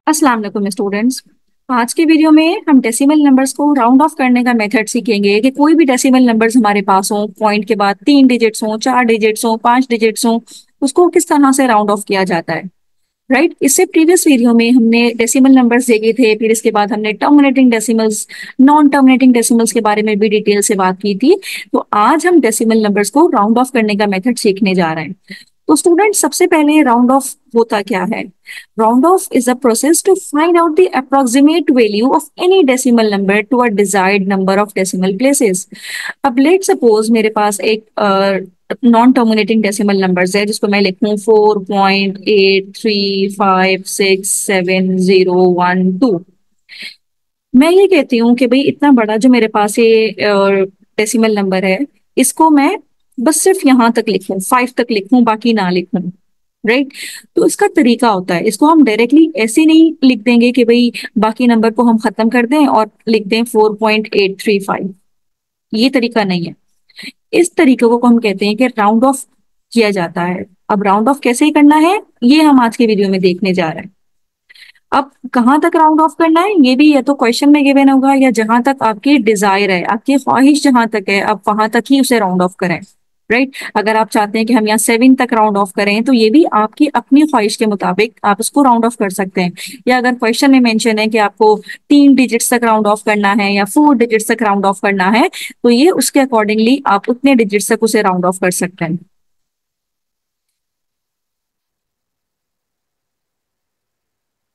अस्सलाम वालेकुम स्टूडेंट्स। आज के वीडियो में हम डेसिमल नंबर्स को राउंड ऑफ करने का मेथड सीखेंगे कि कोई भी डेसिमल नंबर्स हमारे पास हो, पॉइंट के बाद 3 डिजिट्स हो, 4 डिजिट्स हो, 5 डिजिट्स हो, उसको किस तरह से राउंड ऑफ किया जाता है। राइट, इससे प्रीवियस वीडियो में हमने डेसिमल नंबर्स देखे थे, फिर इसके बाद हमने terminating decimals, non terminating decimals के बारे में भी डिटेल से बात की थी। तो आज हम डेसिमल नंबर्स को राउंड ऑफ करने का मेथड सीखने जा रहे हैं। तो स्टूडेंट, सबसे पहले राउंड ऑफ होता क्या है? Round off is a process to find out the approximate value of any decimal number to a desired number of decimal places. अब लेट सपोज मेरे पास एक नॉन टर्मिनेटिंग डेसिमल नंबर्स है जिसको मैं लिखूं 4.83567012। मैं ये कहती हूँ कि भाई इतना बड़ा जो मेरे पास ये डेसिमल नंबर है, इसको मैं बस सिर्फ यहाँ तक लिखूं, 5 तक लिखूं, बाकी ना लिखूं। राइट। तो इसका तरीका होता है, इसको हम डायरेक्टली ऐसे नहीं लिख देंगे कि भाई बाकी नंबर को हम खत्म कर दें और लिख दें 4.835। ये तरीका नहीं है। इस तरीके को हम कहते हैं कि राउंड ऑफ किया जाता है। अब राउंड ऑफ कैसे ही करना है, ये हम आज के वीडियो में देखने जा रहे हैं। अब कहाँ तक राउंड ऑफ करना है ये भी या तो क्वेश्चन में गिवन होगा, या जहां तक आपकी डिजायर है, आपकी ख्वाहिश जहां तक है, आप वहां तक ही उसे राउंड ऑफ करें। राइट। अगर आप चाहते हैं कि हम यहाँ 7 तक राउंड ऑफ करें, तो ये भी आपकी अपनी ख्वाहिश के मुताबिक आप उसको राउंड ऑफ कर सकते हैं। या अगर क्वेश्चन में मेंशन है कि आपको 3 डिजिट्स तक राउंड ऑफ करना है या 4 डिजिट्स तक राउंड ऑफ करना है, तो ये उसके अकॉर्डिंगली आप उतने डिजिट्स तक उसे राउंड ऑफ कर सकते हैं।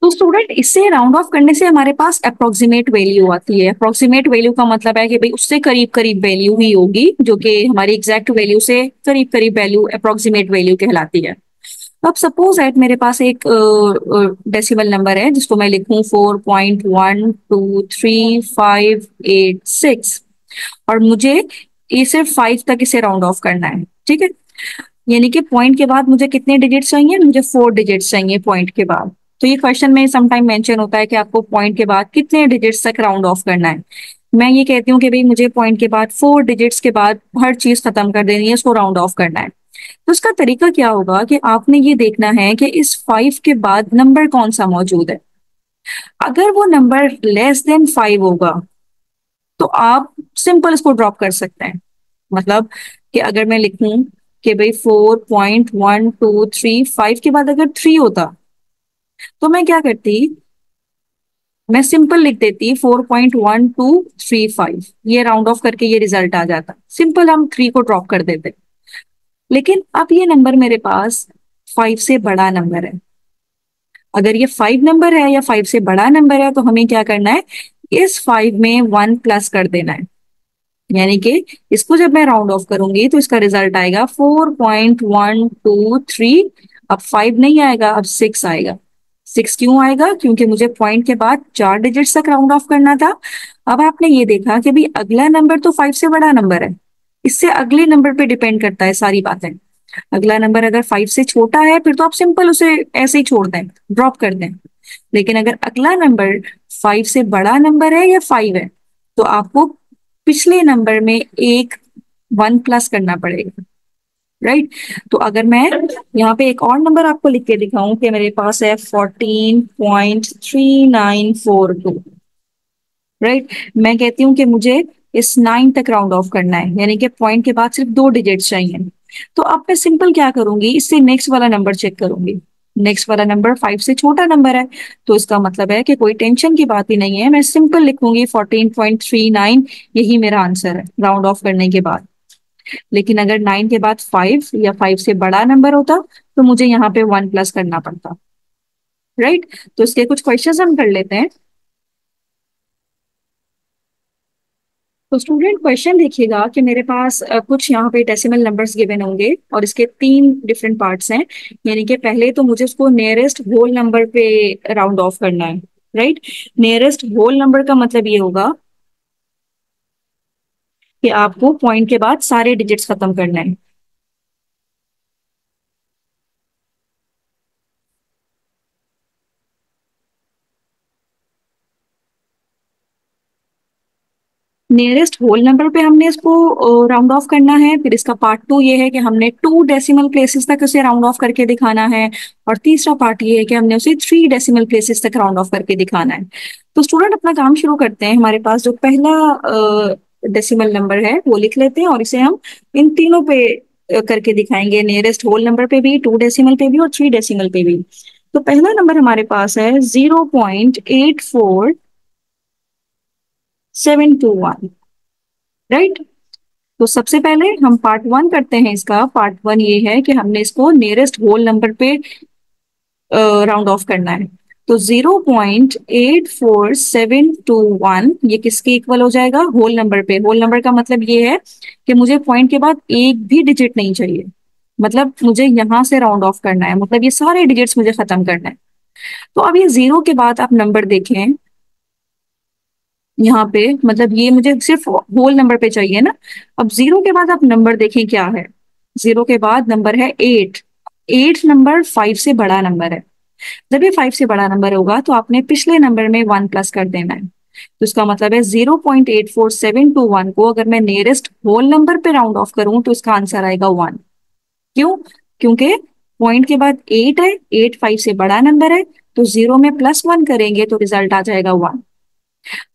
तो स्टूडेंट, इससे राउंड ऑफ करने से हमारे पास अप्रोक्सीमेट वैल्यू आती है। अप्रोक्सीमेट वैल्यू का मतलब है कि भाई उससे करीब करीब वैल्यू ही होगी, जो कि हमारी एग्जैक्ट वैल्यू से करीब करीब वैल्यू अप्रोक्सीमेट वैल्यू कहलाती है। अब सपोज एट मेरे पास एक डेसिमल नंबर है जिसको मैं लिखूं 4.1235586, और मुझे ये सिर्फ 5 तक इसे राउंड ऑफ करना है। ठीक है। यानी कि पॉइंट के बाद मुझे कितने डिजिट्स चाहिए? मुझे 4 डिजिट्स चाहिए पॉइंट के बाद। तो ये क्वेश्चन में समटाइम मेंशन होता है कि आपको पॉइंट के बाद कितने डिजिट्स तक राउंड ऑफ करना है। मैं ये कहती हूँ कि भाई मुझे पॉइंट के बाद 4 डिजिट्स के बाद हर चीज खत्म कर देनी है, इसको राउंड ऑफ करना है। तो उसका तरीका क्या होगा कि आपने ये देखना है कि इस 5 के बाद नंबर कौन सा मौजूद है। अगर वो नंबर लेस देन 5 होगा, तो आप सिंपल इसको ड्रॉप कर सकते हैं। मतलब कि अगर मैं लिखूं कि भाई 4.1235 के बाद अगर 3 होता, तो मैं क्या करती? मैं सिंपल लिख देती 4.1235, ये राउंड ऑफ करके ये रिजल्ट आ जाता। सिंपल हम 3 को ड्रॉप कर देते। लेकिन अब ये नंबर मेरे पास 5 से बड़ा नंबर है। अगर ये 5 नंबर है या 5 से बड़ा नंबर है, तो हमें क्या करना है? इस 5 में 1 प्लस कर देना है। यानी कि इसको जब मैं राउंड ऑफ करूंगी तो इसका रिजल्ट आएगा 4.123। अब 5 नहीं आएगा, अब 6 आएगा। 6 क्यों आएगा? क्योंकि मुझे पॉइंट के बाद 4 डिजिट्स तक राउंड ऑफ करना था। अब आपने ये देखा कि भाई अगला नंबर तो 5 से बड़ा नंबर है। इससे अगले नंबर पे डिपेंड करता है सारी बातें। अगला नंबर अगर 5 से छोटा है, फिर तो आप सिंपल उसे ऐसे ही छोड़ दें, ड्रॉप कर दें। लेकिन अगर अगला नंबर 5 से बड़ा नंबर है या 5 है, तो आपको पिछले नंबर में एक 1 प्लस करना पड़ेगा। राइट। तो अगर मैं यहाँ पे एक और नंबर आपको लिख के दिखाऊं कि मेरे पास है 14.3942। राइट। मैं कहती हूँ कि मुझे इस 9 तक राउंड ऑफ करना है, यानी कि पॉइंट के बाद सिर्फ 2 डिजिट्स चाहिए। तो अब मैं सिंपल क्या करूंगी, इससे नेक्स्ट वाला नंबर चेक करूंगी। नेक्स्ट वाला नंबर 5 से छोटा नंबर है, तो इसका मतलब है कि कोई टेंशन की बात ही नहीं है। मैं सिंपल लिखूंगी 14.39, यही मेरा आंसर है राउंड ऑफ करने के बाद। लेकिन अगर 9 के बाद 5 या 5 से बड़ा नंबर होता, तो मुझे यहाँ पे 1 प्लस करना पड़ता। राइट। तो इसके कुछ क्वेश्चंस हम कर लेते हैं। तो स्टूडेंट, क्वेश्चन देखिएगा कि मेरे पास कुछ यहाँ पे डेसिमल नंबर्स गिवन होंगे और इसके 3 डिफरेंट पार्ट्स हैं। यानी कि पहले तो मुझे उसको नियरेस्ट होल नंबर पे राउंड ऑफ करना है। राइट। नियरेस्ट होल नंबर का मतलब ये होगा कि आपको पॉइंट के बाद सारे डिजिट्स खत्म करना है। नियरेस्ट होल नंबर पे हमने इसको राउंड ऑफ करना है। फिर इसका पार्ट टू ये है कि हमने 2 डेसिमल प्लेसेस तक उसे राउंड ऑफ करके दिखाना है। और तीसरा पार्ट ये है कि हमने उसे 3 डेसिमल प्लेसेस तक राउंड ऑफ करके दिखाना है। तो स्टूडेंट अपना काम शुरू करते हैं। हमारे पास जो पहला डेसिमल नंबर है वो लिख लेते हैं और इसे हम इन तीनों पे करके दिखाएंगे, नियरेस्ट होल नंबर पे भी, 2 डेसिमल पे भी और 3 डेसिमल पे भी। तो पहला नंबर हमारे पास है 0.84721, राइट। तो सबसे पहले हम पार्ट वन करते हैं इसका। पार्ट वन ये है कि हमने इसको नियरेस्ट होल नंबर पे राउंड ऑफ करना है। तो 0.84721 ये किसके इक्वल हो जाएगा? होल नंबर पे। होल नंबर का मतलब ये है कि मुझे पॉइंट के बाद एक भी डिजिट नहीं चाहिए, मतलब मुझे यहां से राउंड ऑफ करना है, मतलब ये सारे डिजिट्स मुझे खत्म करना है। तो अब ये जीरो के बाद आप नंबर देखें यहाँ पे, मतलब ये मुझे सिर्फ होल नंबर पे चाहिए ना। अब जीरो के बाद आप नंबर देखें क्या है। जीरो के बाद नंबर है 8। 8 नंबर 5 से बड़ा नंबर है। जब ये 5 से बड़ा नंबर होगा तो आपने पिछले नंबर में 1 प्लस कर देना है। तो इसका मतलब है 0.84721 को अगर मैं नियरेस्ट होल नंबर पे राउंड ऑफ करूं तो इसका आंसर आएगा 1। क्यों? क्योंकि पॉइंट के बाद 8 है, 8 5 से बड़ा नंबर है, तो जीरो में +1 करेंगे तो रिजल्ट आ जाएगा 1।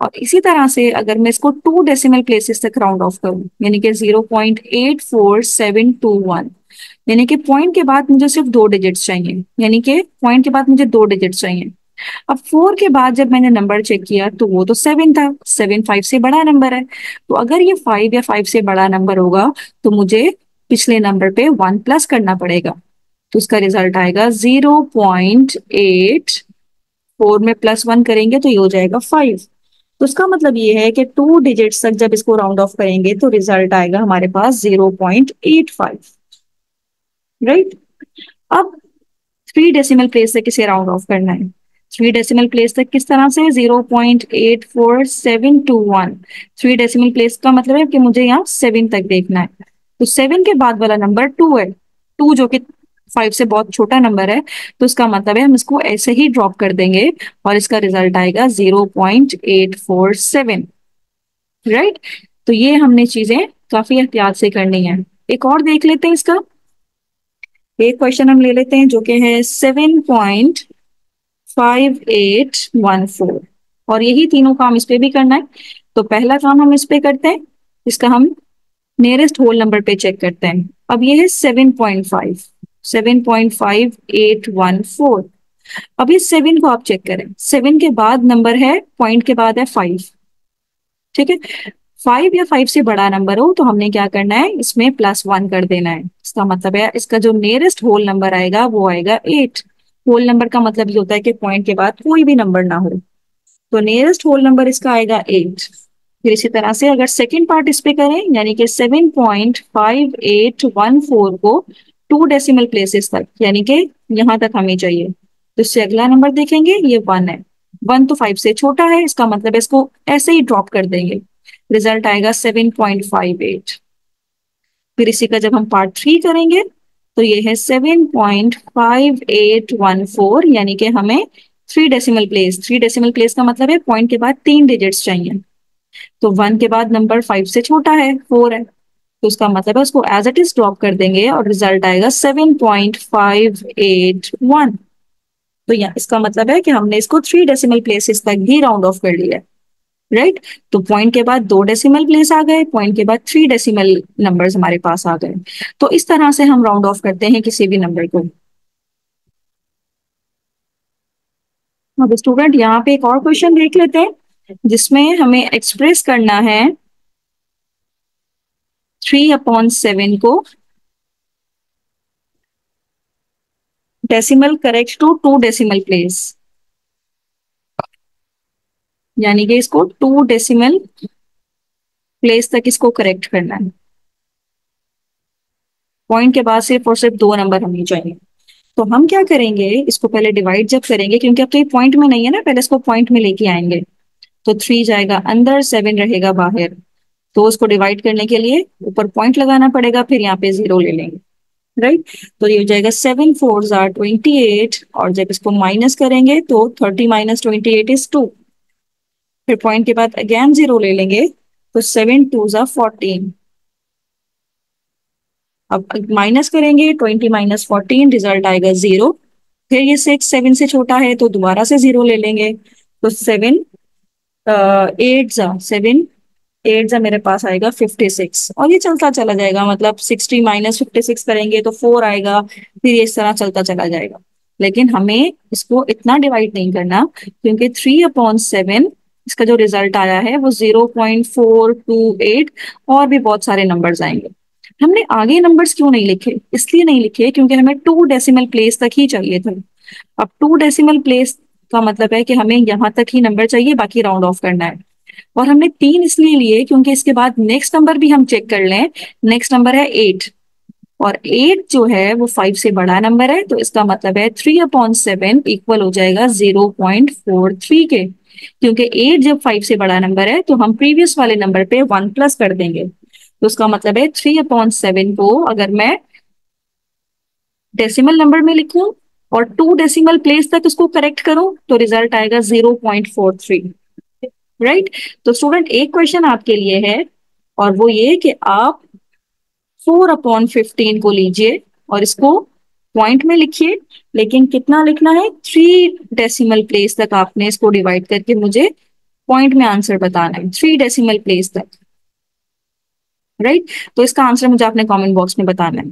और इसी तरह से अगर मैं इसको 2 डेसिमल प्लेसेस तक राउंड ऑफ करूं, यानी कि 0.84721, यानी कि पॉइंट के बाद मुझे सिर्फ 2 डिजिट्स चाहिए, यानी कि पॉइंट के बाद मुझे 2 डिजिट्स चाहिए। अब 4 के बाद जब मैंने नंबर चेक किया तो वो तो 7 था। 7 5 से बड़ा नंबर है, तो अगर ये 5 या 5 से बड़ा नंबर होगा तो मुझे पिछले नंबर पे 1 प्लस करना पड़ेगा। तो उसका रिजल्ट आएगा 0.8, 4 में +1 करेंगे तो ये हो जाएगा 5। तो उसका मतलब ये है कि 2 डिजिट्स तक जब इसको राउंड ऑफ करेंगे तो रिजल्ट आएगा हमारे पास 0.85, राइट। अब 3 डेसिमल प्लेस तक इसे राउंड ऑफ करना है। 3 डेसिमल प्लेस तक किस तरह से? 0.84721। 3 डेसिमल प्लेस का मतलब है कि मुझे यहाँ 7 तक देखना है। तो 7 के बाद वाला नंबर 2 है। 2 जो कि 5 से बहुत छोटा नंबर है, तो इसका मतलब है हम इसको ऐसे ही ड्रॉप कर देंगे और इसका रिजल्ट आएगा 0.847, राइट। तो ये हमने चीजें काफी एहतियात से करनी है। एक और देख लेते हैं इसका। एक क्वेश्चन हम ले लेते हैं जो कि है 7.5814, और यही तीनों काम इस पे भी करना है। तो पहला काम हम इस पे करते हैं, इसका हम नियरेस्ट होल नंबर पे चेक करते हैं। अब ये है 7.5, 7.5814। अब इस 7 को आप चेक करें। 7 के बाद नंबर है, पॉइंट के बाद है 5, ठीक है। 5 या 5 से बड़ा नंबर हो तो हमने क्या करना है, इसमें +1 कर देना है। इसका मतलब है इसका जो नियरेस्ट होल नंबर आएगा वो आएगा 8। होल नंबर का मतलब ये होता है कि पॉइंट के बाद कोई भी नंबर ना हो। तो नियरेस्ट होल नंबर इसका आएगा 8। फिर इसी तरह से अगर सेकेंड पार्ट इस पे करें, यानी कि 7.5814 को 2 डेसिमल प्लेसेस तक, यानी कि यहाँ तक हमें चाहिए, तो इससे अगला नंबर देखेंगे, ये 1 है। 1 तो 5 से छोटा है, इसका मतलब है इसको ऐसे ही ड्रॉप कर देंगे, रिजल्ट आएगा 7.58। फिर इसी का जब हम पार्ट 3 करेंगे तो ये है 7.5814, यानी कि हमें 3 डेसिमल प्लेस, 3 डेसिमल प्लेस का मतलब है पॉइंट के बाद 3 डिजिट्स चाहिए। तो 1 के बाद नंबर 5 से छोटा है, 4 है, तो उसका मतलब है उसको एज इट इज ड्रॉप कर देंगे और रिजल्ट आएगा 7.581। तो यहाँ इसका मतलब है कि हमने इसको 3 डेसिमल प्लेसेस तक भी राउंड ऑफ कर लिया है, राइट। तो पॉइंट के बाद 2 डेसिमल प्लेस आ गए, पॉइंट के बाद 3 डेसिमल नंबर्स हमारे पास आ गए। तो इस तरह से हम राउंड ऑफ करते हैं किसी भी नंबर को। अब स्टूडेंट यहाँ पे एक और क्वेश्चन देख लेते हैं जिसमें हमें एक्सप्रेस करना है 3/7 को decimal correct to 2 decimal place, यानी कि इसको 2 डेसिमल प्लेस तक इसको करेक्ट करना है। पॉइंट के बाद सिर्फ और सिर्फ 2 नंबर हमें चाहिए। तो हम क्या करेंगे, इसको पहले डिवाइड जब करेंगे, क्योंकि अब तो ये पॉइंट में नहीं है ना, पहले इसको पॉइंट में लेके आएंगे। तो 3 जाएगा अंदर, 7 रहेगा बाहर। तो उसको डिवाइड करने के लिए ऊपर पॉइंट लगाना पड़ेगा, फिर यहाँ पे 0 ले लेंगे, राइट। तो ये हो जाएगा 7 4 = 28, और जब इसको माइनस करेंगे तो 30 - 28 = 2। फिर पॉइंट के बाद अगेन 0 ले लेंगे, तो 7 2 14। अब माइनस करेंगे, 20 - 14, रिजल्ट आएगा 0। फिर ये 6 7 से छोटा है तो दोबारा से 0 ले लेंगे। तो 7 8 जा मेरे पास आएगा 56, और ये चलता चला जाएगा, मतलब 60 - 56 करेंगे तो 4 आएगा। फिर ये इस तरह चलता चला जाएगा। लेकिन हमें इसको इतना डिवाइड नहीं करना, क्योंकि 3/7 इसका जो रिजल्ट आया है वो 0.428, और भी बहुत सारे नंबर्स आएंगे। हमने आगे नंबर्स क्यों नहीं लिखे? इसलिए नहीं लिखे क्योंकि हमें 2 डेसिमल प्लेस तक ही चाहिए था। अब 2 डेसिमल प्लेस का मतलब है कि हमें यहाँ तक ही नंबर चाहिए, बाकी राउंड ऑफ करना है। और हमने 3 इसलिए लिए क्योंकि इसके बाद नेक्स्ट नंबर भी हम चेक कर लें। नेक्स्ट नंबर है 8, और 8 जो है वो 5 से बड़ा नंबर है, तो इसका मतलब है 3/7 इक्वल हो जाएगा 0.43 के। क्योंकि 8 जब 5 से बड़ा नंबर है तो हम प्रीवियस वाले नंबर पे 1 प्लस कर देंगे। तो उसका मतलब है 3/7 को अगर मैं डेसिमल नंबर में लिखूं और 2 डेसिमल प्लेस तक उसको करेक्ट करूं तो रिजल्ट आएगा 0.43। राइट। तो स्टूडेंट, एक क्वेश्चन आपके लिए है, और वो ये कि आप 4/15 को लीजिए और इसको पॉइंट में लिखिए। लेकिन कितना लिखना है? 3 डेसिमल प्लेस तक आपने इसको डिवाइड करके मुझे पॉइंट में आंसर बताना है, 3 डेसिमल प्लेस तक। राइट। तो इसका आंसर मुझे आपने कमेंट बॉक्स में बताना है।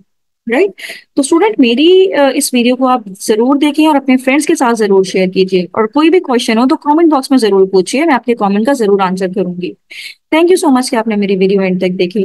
राइट। तो स्टूडेंट, मेरी इस वीडियो को आप जरूर देखें और अपने फ्रेंड्स के साथ जरूर शेयर कीजिए, और कोई भी क्वेश्चन हो तो कमेंट बॉक्स में जरूर पूछिए, मैं आपके कमेंट का जरूर आंसर करूंगी। थैंक यू सो मच कि आपने मेरी वीडियो एंड तक देखी।